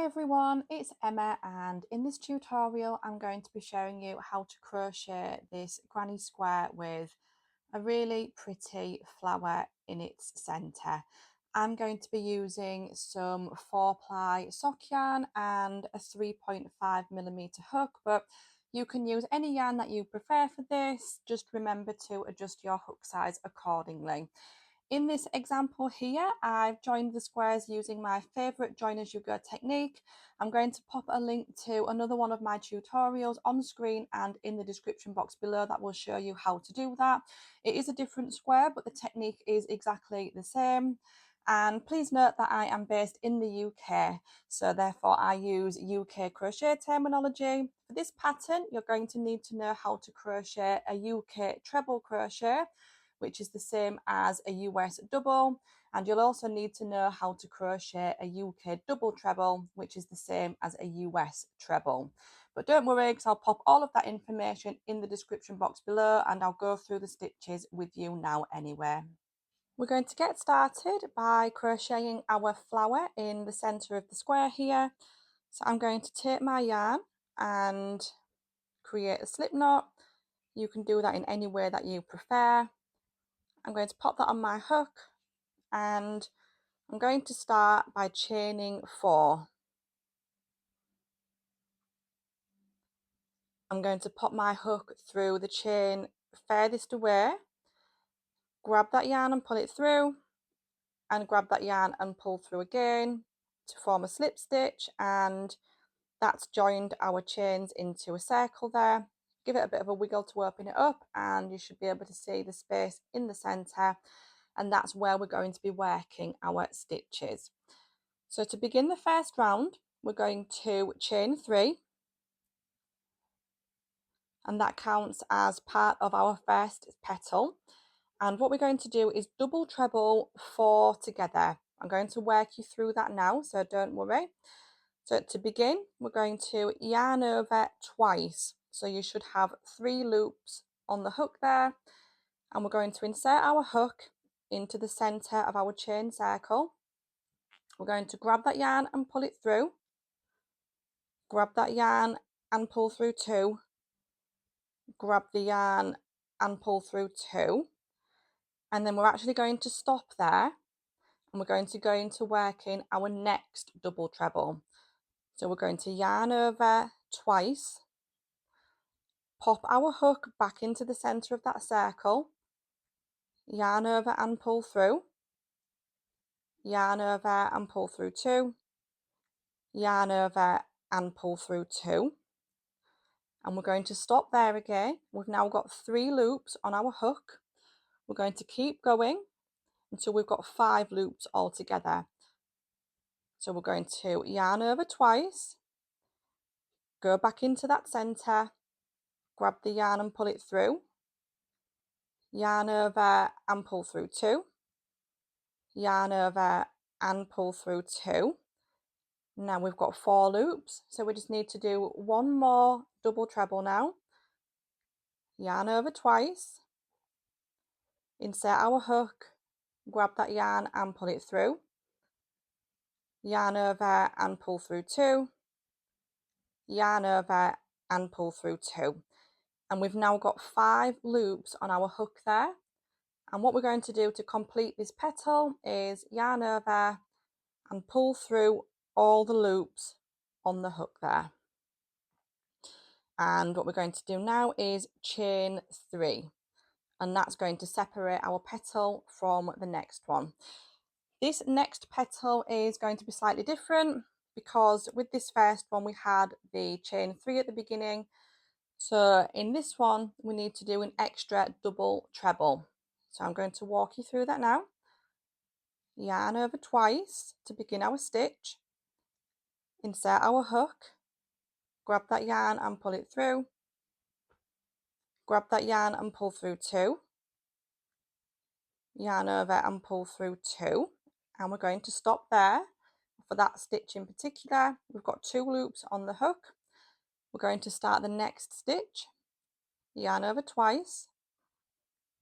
everyone, it's Emma, and in this tutorial I'm going to be showing you how to crochet this granny square with a really pretty flower in its centre. I'm going to be using some 4-ply sock yarn and a 3.5mm hook, but you can use any yarn that you prefer for this. Just remember to adjust your hook size accordingly. In this example here, I've joined the squares using my favourite join as you go technique. I'm going to pop a link to another one of my tutorials on screen and in the description box below that will show you how to do that. It is a different square, but the technique is exactly the same. And please note that I am based in the UK, so therefore I use UK crochet terminology. For this pattern, you're going to need to know how to crochet a UK treble crochet, which is the same as a US double, and you'll also need to know how to crochet a UK double treble, which is the same as a US treble. But don't worry, because I'll pop all of that information in the description box below and I'll go through the stitches with you now anyway. We're going to get started by crocheting our flower in the centre of the square here. So I'm going to take my yarn and create a slip knot. You can do that in any way that you prefer. I'm going to pop that on my hook and I'm going to start by chaining 4. I'm going to pop my hook through the chain furthest away, grab that yarn and pull it through, and grab that yarn and pull through again to form a slip stitch, and that's joined our chains into a circle there. Give it a bit of a wiggle to open it up and you should be able to see the space in the centre, and that's where we're going to be working our stitches. So to begin the first round, we're going to chain 3, and that counts as part of our first petal. And what we're going to do is double treble 4 together. I'm going to work you through that now, so don't worry. So to begin, we're going to yarn over twice. So you should have 3 loops on the hook there, and we're going to insert our hook into the centre of our chain circle. We're going to grab that yarn and pull it through, grab that yarn and pull through 2, grab the yarn and pull through 2, and then we're actually going to stop there and we're going to go into working our next double treble. So we're going to yarn over twice, pop our hook back into the centre of that circle, yarn over and pull through, yarn over and pull through 2, yarn over and pull through 2, and we're going to stop there again. We've now got 3 loops on our hook. We're going to keep going until we've got 5 loops altogether. So we're going to yarn over twice, go back into that centre, grab the yarn and pull it through, yarn over and pull through 2, yarn over and pull through 2. Now we've got 4 loops, so we just need to do one more double treble now. Yarn over twice, insert our hook, grab that yarn and pull it through, yarn over and pull through 2, yarn over and pull through 2. And we've now got 5 loops on our hook there. And what we're going to do to complete this petal is yarn over and pull through all the loops on the hook there. And what we're going to do now is chain 3, and that's going to separate our petal from the next one. This next petal is going to be slightly different because with this first one we had the chain 3 at the beginning. So in this one we need to do an extra double treble. So I'm going to walk you through that now. Yarn over twice to begin our stitch, insert our hook, grab that yarn and pull it through, grab that yarn and pull through 2, yarn over and pull through 2, and we're going to stop there. For that stitch in particular, we've got 2 loops on the hook. We're going to start the next stitch, yarn over twice,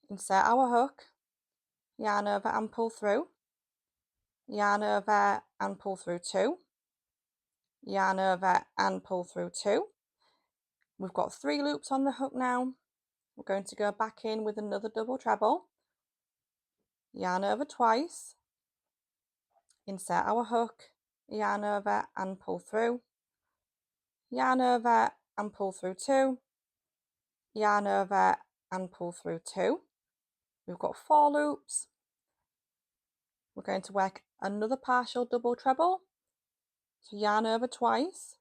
insert our hook, yarn over and pull through, yarn over and pull through 2, yarn over and pull through 2. We've got 3 loops on the hook now. We're going to go back in with another double treble, yarn over twice, insert our hook, yarn over and pull through, yarn over and pull through 2, yarn over and pull through 2. We've got 4 loops. We're going to work another partial double treble, so yarn over twice,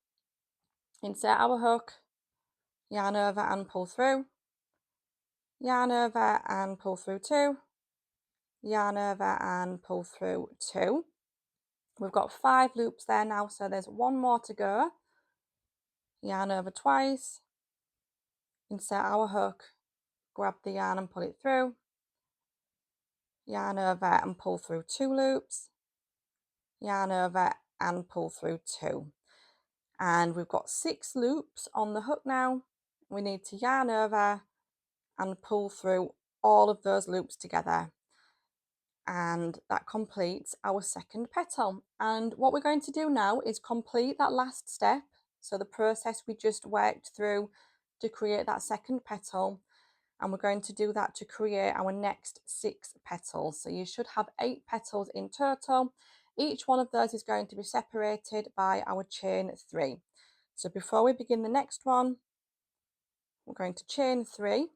insert our hook, yarn over and pull through, yarn over and pull through 2, yarn over and pull through 2. We've got 5 loops there now, so there's 1 more to go. Yarn over twice, insert our hook, grab the yarn and pull it through, yarn over and pull through 2 loops, yarn over and pull through 2. And we've got 6 loops on the hook now. We need to yarn over and pull through all of those loops together, and that completes our second petal. And what we're going to do now is complete that last step, so the process we just worked through to create that second petal, and we're going to do that to create our next 6 petals. So you should have 8 petals in total. Each one of those is going to be separated by our chain 3. So before we begin the next one, we're going to chain 3,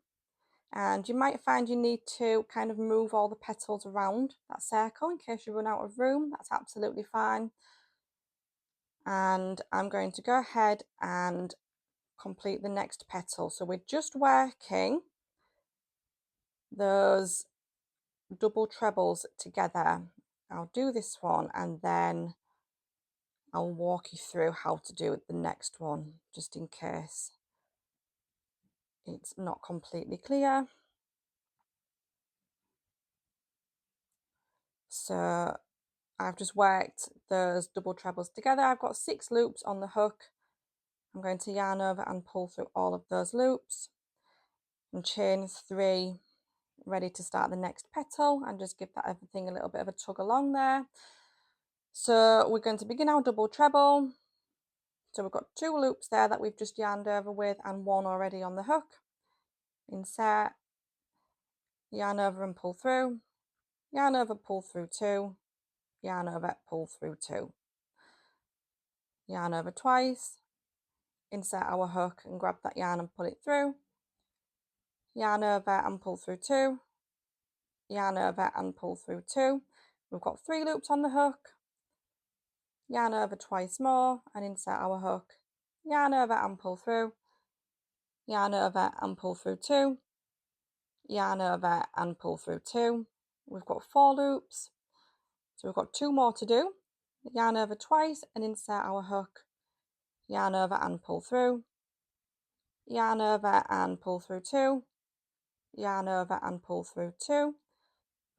and you might find you need to kind of move all the petals around that circle in case you run out of room. That's absolutely fine. And I'm going to go ahead and complete the next petal. So we're just working those double trebles together. I'll do this one and then I'll walk you through how to do the next one, just in case it's not completely clear. So I've just worked those double trebles together. I've got 6 loops on the hook. I'm going to yarn over and pull through all of those loops and chain 3, ready to start the next petal, and just give that everything a little bit of a tug along there. So we're going to begin our double treble. So we've got 2 loops there that we've just yarned over with and 1 already on the hook. Insert, yarn over and pull through, yarn over, pull through 2, yarn over, pull through 2, yarn over twice, insert our hook and grab that yarn and pull it through, yarn over and pull through 2, yarn over and pull through 2. We've got 3 loops on the hook, yarn over twice more and insert our hook, yarn over and pull through, yarn over and pull through 2, yarn over and pull through 2. We've got 4 loops, so we've got 2 more to do. Yarn over twice and insert our hook, yarn over and pull through, yarn over and pull through 2, yarn over and pull through 2.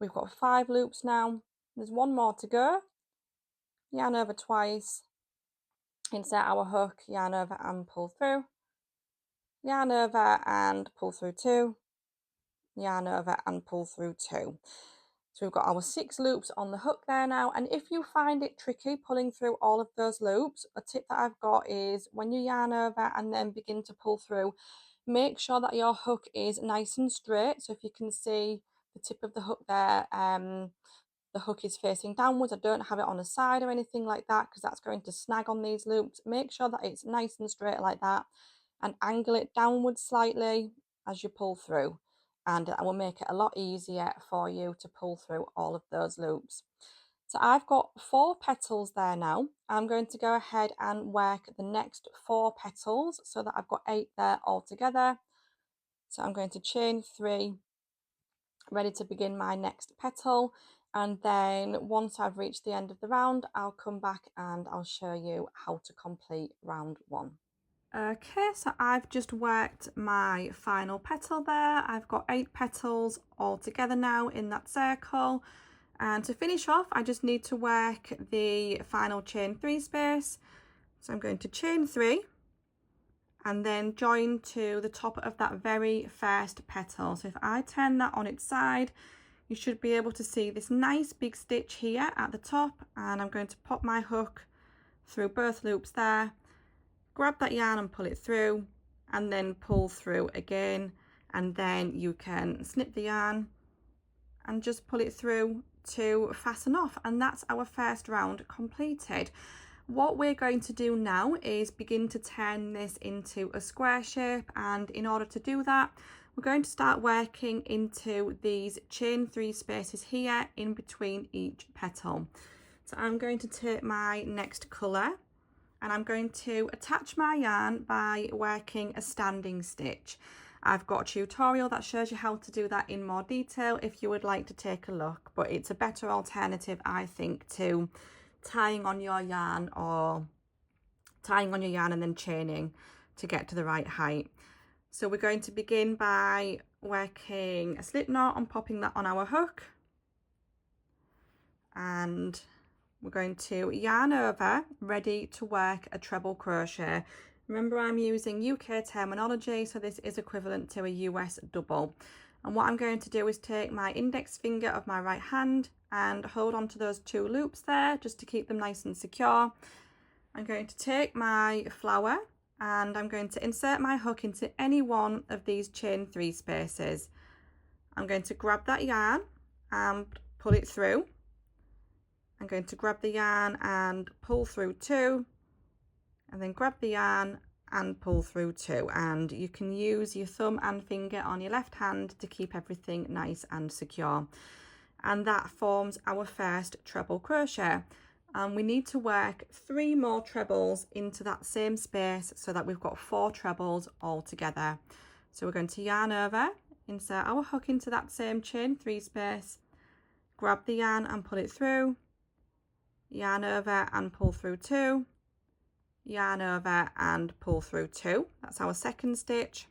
We've got 5 loops now. There's 1 more to go. Yarn over twice, insert our hook, yarn over and pull through, yarn over and pull through 2, yarn over and pull through 2. So we've got our 6 loops on the hook there now, and if you find it tricky pulling through all of those loops, a tip that I've got is when you yarn over and then begin to pull through, make sure that your hook is nice and straight. So if you can see the tip of the hook there, the hook is facing downwards. I don't have it on a side or anything like that because that's going to snag on these loops. Make sure that it's nice and straight like that and angle it downwards slightly as you pull through, and that will make it a lot easier for you to pull through all of those loops. So I've got 4 petals there now. I'm going to go ahead and work the next 4 petals so that I've got 8 there all together. So I'm going to chain 3, ready to begin my next petal, and then once I've reached the end of the round, I'll come back and I'll show you how to complete round 1. Okay, so I've just worked my final petal there. I've got 8 petals all together now in that circle, and to finish off I just need to work the final chain 3 space. So I'm going to chain 3 and then join to the top of that very first petal. So if I turn that on its side, you should be able to see this nice big stitch here at the top, and I'm going to pop my hook through both loops there, grab that yarn and pull it through, and then pull through again, and then you can snip the yarn and just pull it through to fasten off, and that's our first round completed. What we're going to do now is begin to turn this into a square shape, and in order to do that, we're going to start working into these chain 3 spaces here in between each petal. So I'm going to take my next colour and I'm going to attach my yarn by working a standing stitch. I've got a tutorial that shows you how to do that in more detail if you would like to take a look, but it's a better alternative, I think, to tying on your yarn and then chaining to get to the right height. So we're going to begin by working a slip knot and popping that on our hook, and we're going to yarn over, ready to work a treble crochet. Remember, I'm using UK terminology, so this is equivalent to a US double. And what I'm going to do is take my index finger of my right hand and hold on to those 2 loops there just to keep them nice and secure. I'm going to take my flower and I'm going to insert my hook into any one of these chain 3 spaces. I'm going to grab that yarn and pull it through. I'm going to grab the yarn and pull through 2, and then grab the yarn and pull through 2, and you can use your thumb and finger on your left hand to keep everything nice and secure. And that forms our first treble crochet, and we need to work 3 more trebles into that same space so that we've got 4 trebles all together. So we're going to yarn over, insert our hook into that same chain 3 space, grab the yarn and pull it through, yarn over and pull through 2, yarn over and pull through 2. That's our second stitch,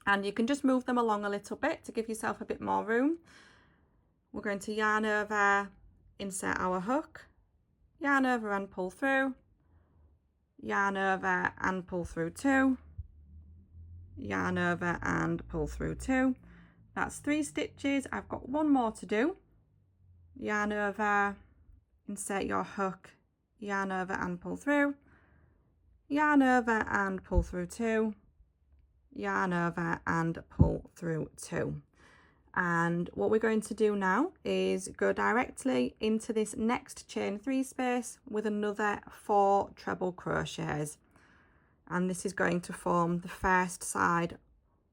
and you can just move them along a little bit to give yourself a bit more room. We're going to yarn over, insert our hook, yarn over and pull through, yarn over and pull through 2, yarn over and pull through 2. That's 3 stitches. I've got 1 more to do. Yarn over, insert your hook, yarn over and pull through, yarn over and pull through 2, yarn over and pull through 2. And what we're going to do now is go directly into this next chain 3 space with another 4 treble crochets, and this is going to form the first side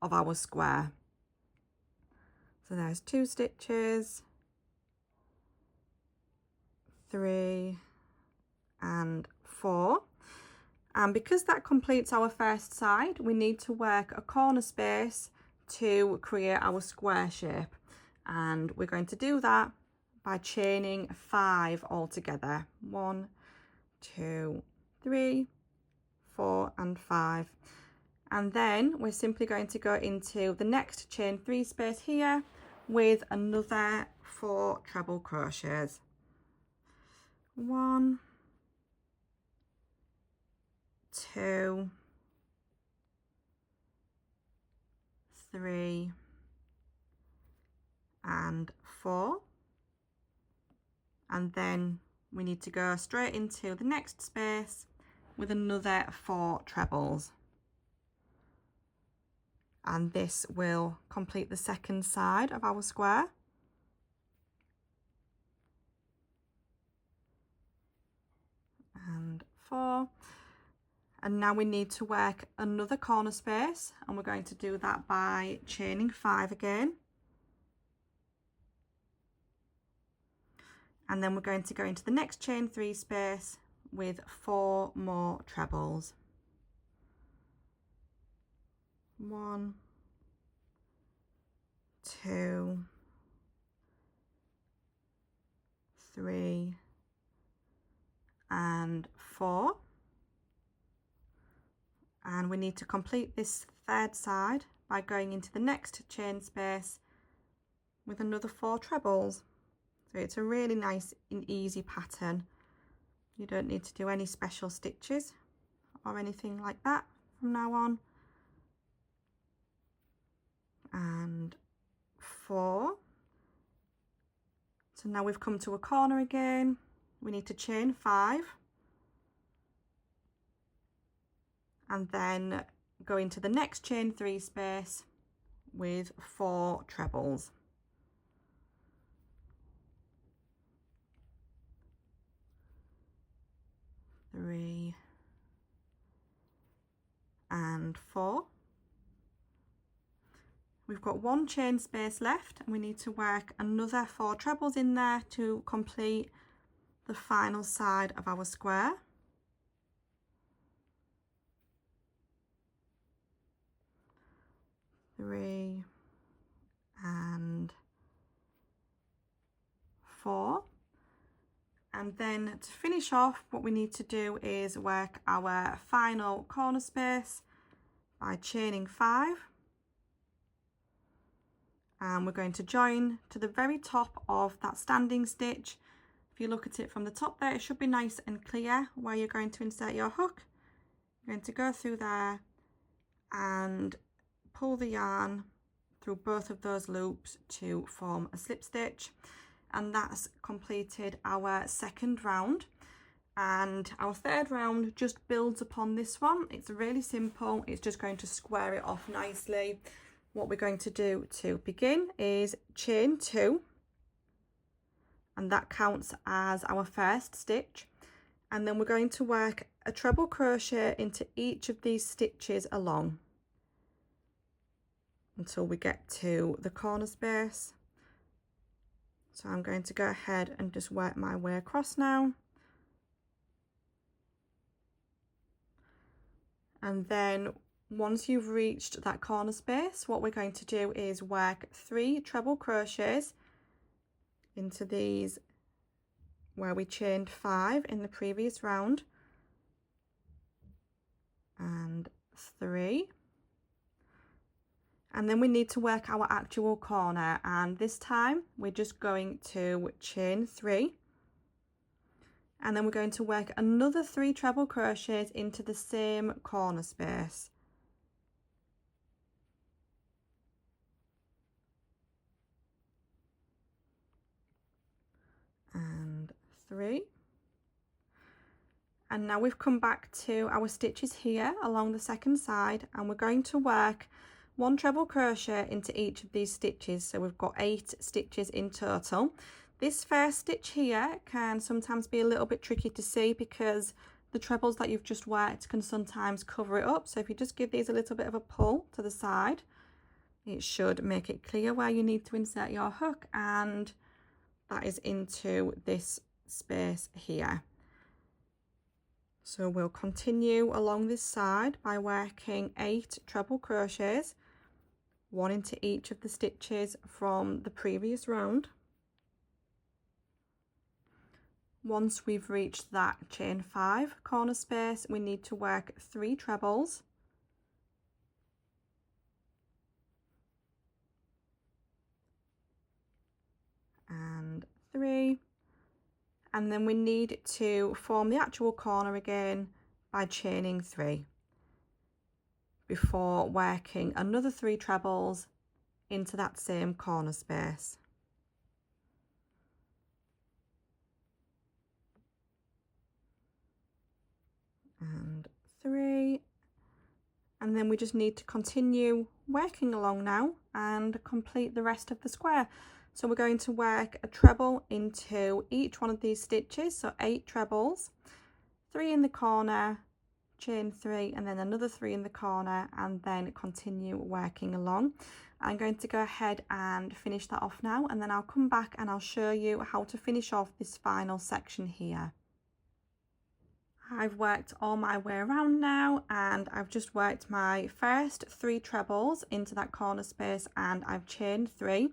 of our square. So there's 2 stitches, 3 and 4, and because that completes our first side, we need to work a corner space to create our square shape, and we're going to do that by chaining 5 all together. 1, 2, 3, 4 and 5, and then we're simply going to go into the next chain 3 space here with another 4 treble crochets. 1, 2, 3 and 4, and then we need to go straight into the next space with another 4 trebles, and this will complete the second side of our square. And 4, and now we need to work another corner space, and we're going to do that by chaining 5 again, and then we're going to go into the next chain 3 space with 4 more trebles. 1, 2, 3 and 4, and we need to complete this third side by going into the next chain space with another 4 trebles. So it's a really nice and easy pattern. You don't need to do any special stitches or anything like that from now on. And 4. So now we've come to a corner again. We need to chain 5, and then go into the next chain 3 space with 4 trebles. 3 and 4. We've got 1 chain space left, and we need to work another 4 trebles in there to complete the final side of our square. Three and 4. And then to finish off, what we need to do is work our final corner space by chaining 5. And we're going to join to the very top of that standing stitch. If you look at it from the top there, it should be nice and clear where you're going to insert your hook. You're going to go through there and pull the yarn through both of those loops to form a slip stitch. And that's completed our second round, and our third round just builds upon this one. It's really simple. It's just going to square it off nicely. What we're going to do to begin is chain 2, and that counts as our first stitch, and then we're going to work a treble crochet into each of these stitches along until we get to the corner space. So I'm going to go ahead and just work my way across now. And then once you've reached that corner space, what we're going to do is work 3 treble crochets into these where we chained 5 in the previous round, and 3. And then we need to work our actual corner, and this time we're just going to chain 3, and then we're going to work another 3 treble crochets into the same corner space. And 3. And now we've come back to our stitches here along the second side, and we're going to work 1 treble crochet into each of these stitches, so we've got 8 stitches in total. This first stitch here can sometimes be a little bit tricky to see because the trebles that you've just worked can sometimes cover it up, so if you just give these a little bit of a pull to the side, it should make it clear where you need to insert your hook, and that is into this space here. So we'll continue along this side by working 8 treble crochets, 1 into each of the stitches from the previous round. Once we've reached that chain 5 corner space, we need to work 3 trebles, and 3, and then we need to form the actual corner again by chaining 3 before working another 3 trebles into that same corner space. And 3, and then we just need to continue working along now and complete the rest of the square. So we're going to work a treble into each one of these stitches, so 8 trebles, 3 in the corner, chain 3, and then another 3 in the corner, and then continue working along. I'm going to go ahead and finish that off now, and then I'll come back and I'll show you how to finish off this final section here. I've worked all my way around now, and I've just worked my first 3 trebles into that corner space, and I've chained 3.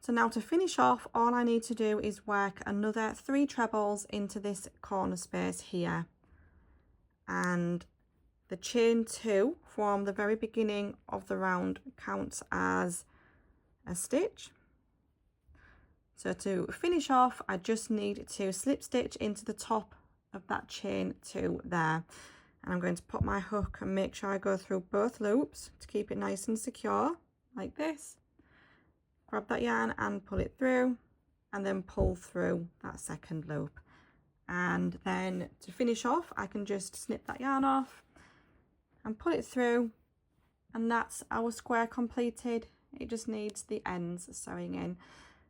So now to finish off, all I need to do is work another 3 trebles into this corner space here. And the chain 2 from the very beginning of the round counts as a stitch. So to finish off, I just need to slip stitch into the top of that chain 2 there. And I'm going to put my hook and make sure I go through both loops to keep it nice and secure, like this. Grab that yarn and pull it through, and then pull through that second loop. And then to finish off, I can just snip that yarn off and put it through, and that's our square completed. It just needs the ends sewing in.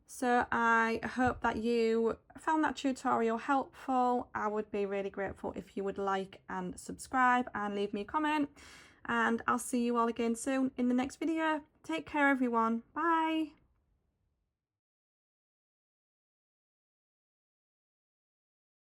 So I hope that you found that tutorial helpful. I would be really grateful if you would like and subscribe and leave me a comment, and I'll see you all again soon in the next video. Take care everyone. Bye.